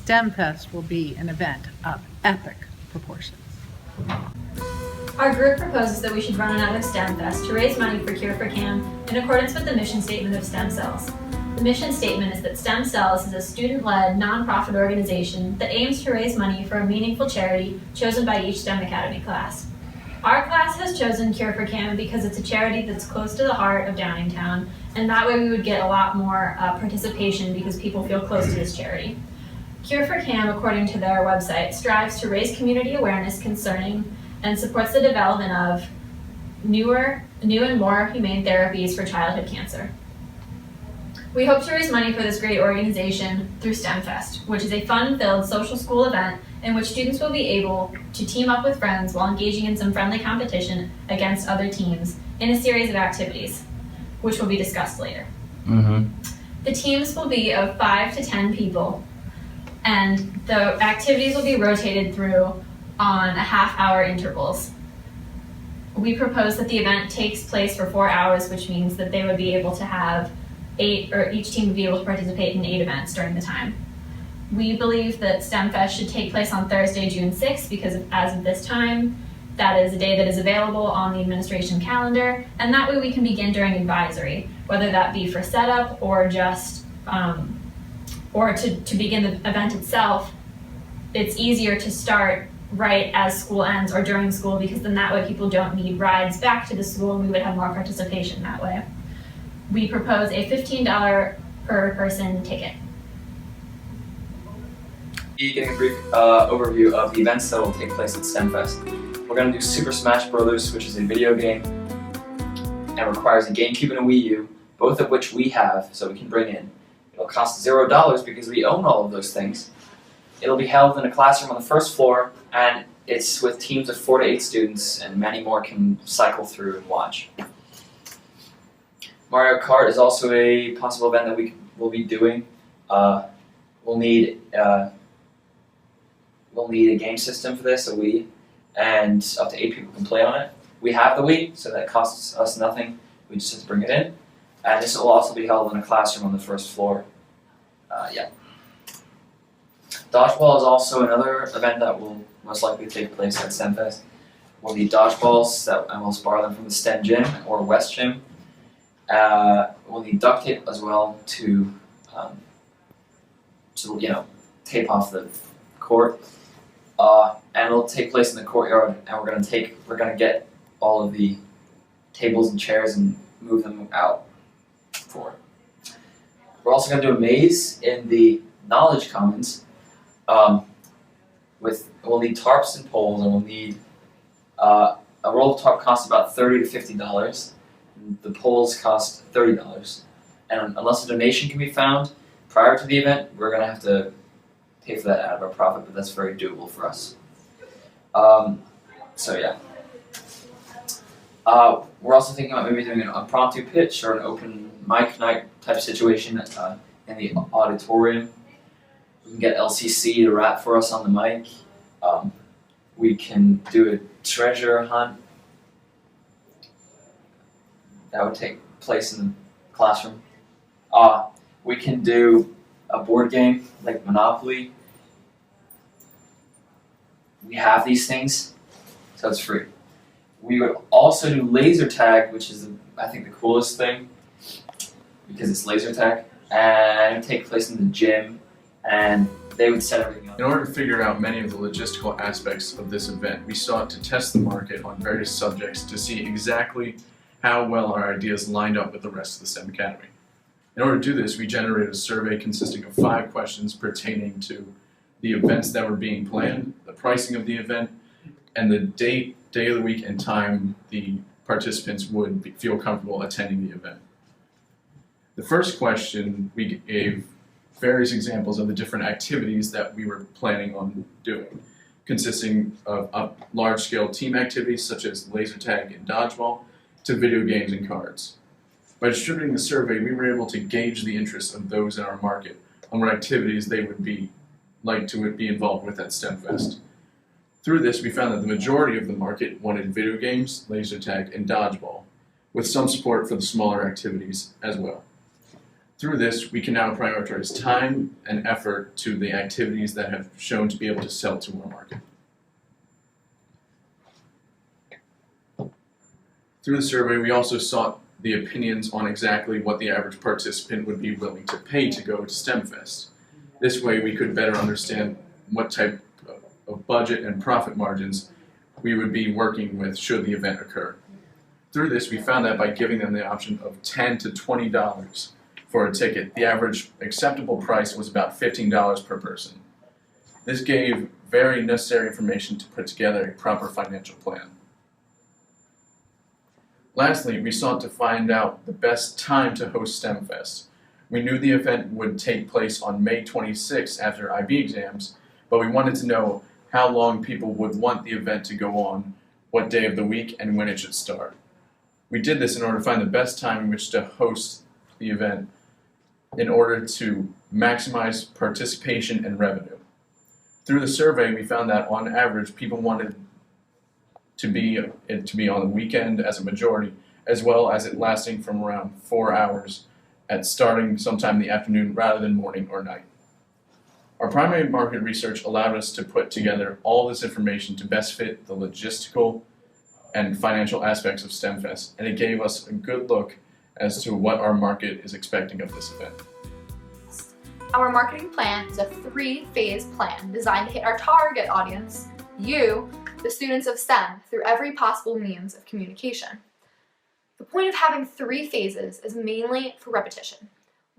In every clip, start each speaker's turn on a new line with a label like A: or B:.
A: StemFest will be an event of epic proportions.
B: Our group proposes that we should run another StemFest to raise money for Cure for Cam in accordance with the mission statement of Stem Cells. The mission statement is that Stem Cells is a student-led, nonprofit organization that aims to raise money for a meaningful charity chosen by each STEM Academy class. Our class has chosen Cure for Cam because it's a charity that's close to the heart of Downingtown, and that way we would get a lot more participation because people feel close to this charity. Cure for Cam, according to their website, strives to raise community awareness concerning and supports the development of new and more humane therapies for childhood cancer. We hope to raise money for this great organization through StemFest, which is a fun-filled social school event in which students will be able to team up with friends while engaging in some friendly competition against other teams in a series of activities, which will be discussed later. The teams will be of 5 to 10 people, and the activities will be rotated through on a half-hour intervals. We propose that the event takes place for 4 hours, which means that they would be able to have each team would be able to participate in 8 events during the time. We believe that StemFest should take place on Thursday, June 6th, because as of this time, that is a day that is available on the administration calendar, and that way we can begin during advisory, whether that be for setup or just, or to begin the event itself. It's easier to start right as school ends or during school, because then that way people don't need rides back to the school and we would have more participation that way. We propose a $15 per person ticket.
C: Getting a brief overview of the events that will take place at StemFest. We're going to do Super Smash Bros., which is a video game and requires a GameCube and a Wii U, both of which we have, so we can bring in. It'll cost $0 because we own all of those things. It'll be held in a classroom on the first floor, and it's with teams of 4 to 8 students, and many more can cycle through and watch. Mario Kart is also a possible event that we will be doing. We'll need a game system for this, a Wii, and up to 8 people can play on it. We have the Wii, so that costs us nothing. We just have to bring it in. And this will also be held in a classroom on the first floor. Dodgeball is also another event that will most likely take place at StemFest. We'll need dodgeballs, and we'll borrow them from the STEM gym or West gym. We'll need duct tape as well to tape off the court. And it'll take place in the courtyard, and we're gonna get all of the tables and chairs and move them out for it. We're also gonna do a maze in the Knowledge Commons. We'll need tarps and poles, and we'll need a roll of tarp costs about $30 to $50. The poles cost $30, and unless a donation can be found prior to the event, we're gonna have to pay for that out of our profit, but that's very doable for us. We're also thinking about maybe doing an impromptu pitch or an open mic night type situation in the auditorium. We can get LCC to rap for us on the mic. We can do a treasure hunt. That would take place in the classroom. We can do a board game like Monopoly. We have these things, so it's free. We would also do laser tag, which is, I think, the coolest thing because it's laser tag, and it would take place in the gym, and they would set everything up.
D: In order to figure out many of the logistical aspects of this event, we sought to test the market on various subjects to see exactly how well our ideas lined up with the rest of the STEM Academy. In order to do this, we generated a survey consisting of 5 questions pertaining to the events that were being planned, the pricing of the event, and the day of the week, and time the participants would feel comfortable attending the event. The first question, we gave various examples of the different activities that we were planning on doing, consisting of large-scale team activities such as laser tag and dodgeball, to video games and cards. By distributing the survey, we were able to gauge the interests of those in our market on what activities they would like to be involved with at StemFest. Through this, we found that the majority of the market wanted video games, laser tag, and dodgeball, with some support for the smaller activities as well. Through this, we can now prioritize time and effort to the activities that have shown to be able to sell to our market. Through the survey, we also sought the opinions on exactly what the average participant would be willing to pay to go to StemFest. This way, we could better understand what type of budget and profit margins we would be working with should the event occur. Through this, we found that by giving them the option of $10 to $20 for a ticket, the average acceptable price was about $15 per person. This gave very necessary information to put together a proper financial plan. Lastly, we sought to find out the best time to host StemFest. We knew the event would take place on May 26th after IB exams, but we wanted to know how long people would want the event to go on, what day of the week, and when it should start. We did this in order to find the best time in which to host the event in order to maximize participation and revenue. Through the survey, we found that on average, people wanted it to be on the weekend as a majority, as well as it lasting from around 4 hours at starting sometime in the afternoon rather than morning or night. Our primary market research allowed us to put together all this information to best fit the logistical and financial aspects of StemFest, and it gave us a good look as to what our market is expecting of this event.
E: Our marketing plan is a 3-phase plan designed to hit our target audience, you, the students of STEM, through every possible means of communication. The point of having 3 phases is mainly for repetition.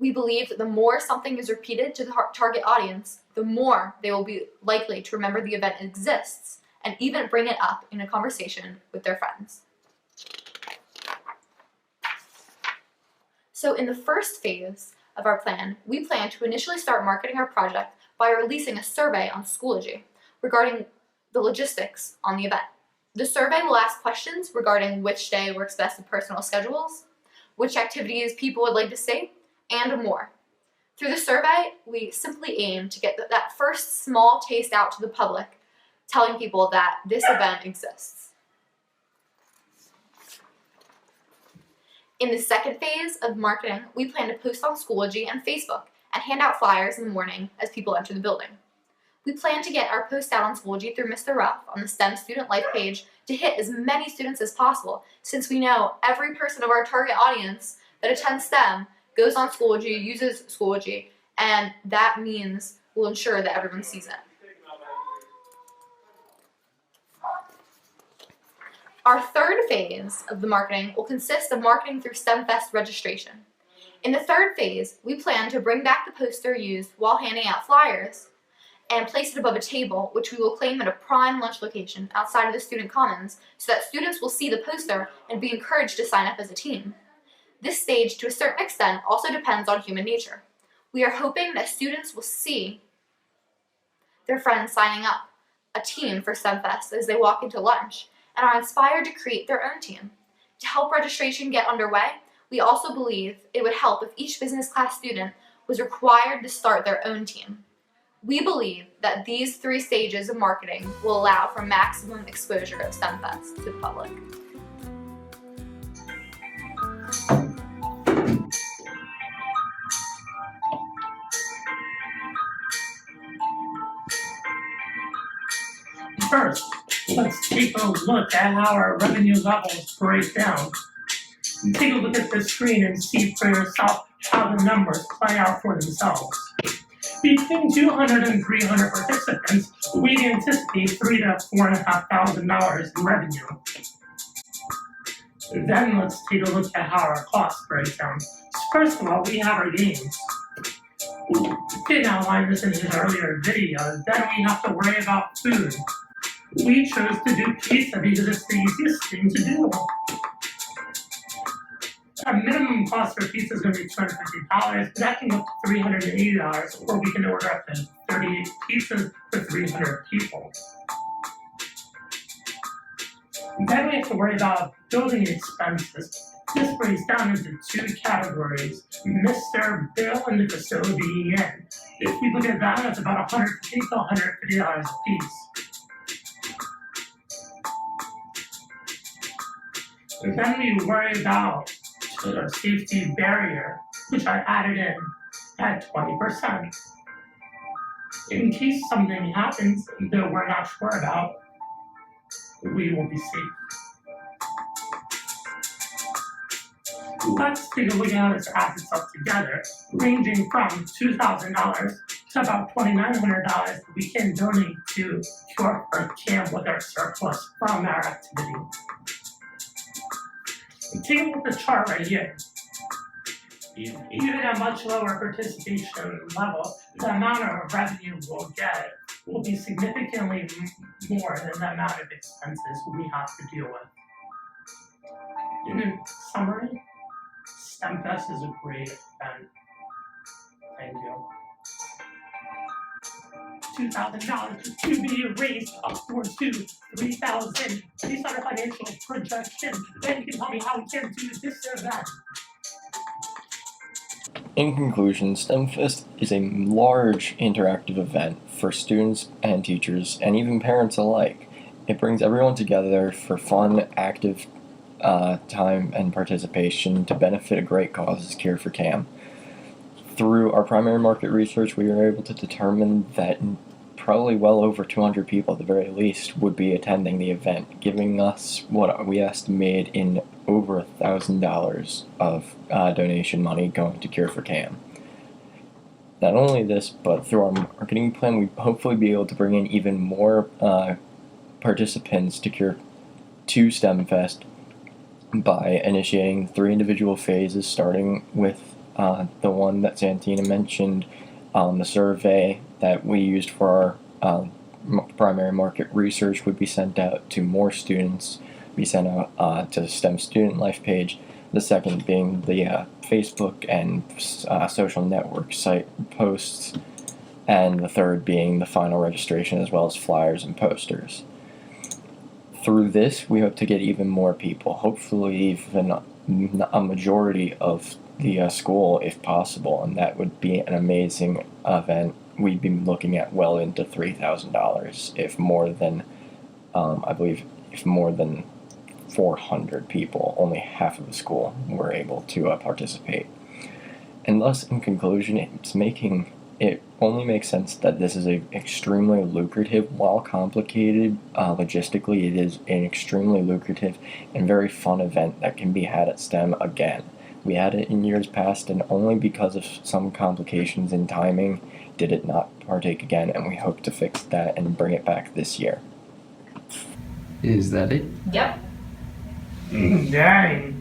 E: We believe that the more something is repeated to the target audience, the more they will be likely to remember the event exists and even bring it up in a conversation with their friends. So in the first phase of our plan, we plan to initially start marketing our project by releasing a survey on Schoology regarding the logistics on the event. The survey will ask questions regarding which day works best with personal schedules, which activities people would like to see, and more. Through the survey, we simply aim to get that first small taste out to the public, telling people that this event exists. In the second phase of marketing, we plan to post on Schoology and Facebook and hand out flyers in the morning as people enter the building. We plan to get our post out on Schoology through Mr. Ruff on the STEM Student Life page to hit as many students as possible, since we know every person of our target audience that attends STEM goes on Schoology, uses Schoology, and that means we'll ensure that everyone sees it. Our third phase of the marketing will consist of marketing through StemFest registration. In the third phase, we plan to bring back the poster used while handing out flyers and place it above a table, which we will claim at a prime lunch location outside of the student commons so that students will see the poster and be encouraged to sign up as a team. This stage, to a certain extent, also depends on human nature. We are hoping that students will see their friends signing up a team for StemFest as they walk into lunch and are inspired to create their own team. To help registration get underway, we also believe it would help if each business class student was required to start their own team. We believe that these 3 stages of marketing will allow for maximum exposure of StemFest to the public.
F: First, let's take a look at how our revenue levels break down. Take a look at the screen and see for yourself how the numbers play out for themselves. Between 200 and 300 participants, we anticipate $3,000 to $4,500 in revenue. Then let's take a look at how our costs break down. First of all, we have our games. We didn't outline this in an earlier video. Then we have to worry about food. We chose to do pizza because it's the easiest thing to do. Our minimum cost for pizza is going to be $250, but that can go up to $380, or we can order up to 38 pizzas for 300 people. Then we have to worry about building expenses. This breaks down into 2 categories, Mr. Bill and the custodian. If we look at that, it's about $150 to $150 a piece. Then we worry about a safety barrier. which I added in at 20%. In case something happens that we're not sure about, we will be safe. Let's take a look at how this adds up together, ranging from $2,000 to about $2,900 that we can donate to Cure for Camp with our surplus from our activity. Take a look at the chart right here. Even at a much lower participation level, the amount of revenue we'll get will be significantly more than the amount of expenses we have to deal with. In summary, StemFest is a great event. Thank you. $2,000 to be raised upwards to $3,000 based on our financial projection. Then you can tell me how we can do this event.
G: In conclusion, StemFest is a large interactive event for students and teachers and even parents alike. It brings everyone together for fun, active time and participation to benefit a great cause as Cure for CAM. Through our primary market research, we were able to determine that probably well over 200 people at the very least would be attending the event, giving us what we estimate in over $1,000 of donation money going to Cure for CAM. Not only this, but through our marketing plan, we hopefully be able to bring in even more participants to StemFest by initiating 3 individual phases, starting with the one that Santina mentioned, the survey that we used for our primary market research would be sent out to more students, be sent out to the STEM Student Life page. The second being the Facebook and social network site posts, and the third being the final registration as well as flyers and posters. Through this, we hope to get even more people, hopefully even a majority of the school if possible, and that would be an amazing event. We'd be looking at well into $3,000 if more than, I believe, if more than 400 people, only half of the school, were able to participate. And thus, in conclusion, it only makes sense that this is an extremely lucrative, while complicated logistically, it is an extremely lucrative and very fun event that can be had at STEM again. We had it in years past, and only because of some complications in timing did it not partake again, and we hope to fix that and bring it back this year.
H: Is that it?
B: Yep.
F: Dang.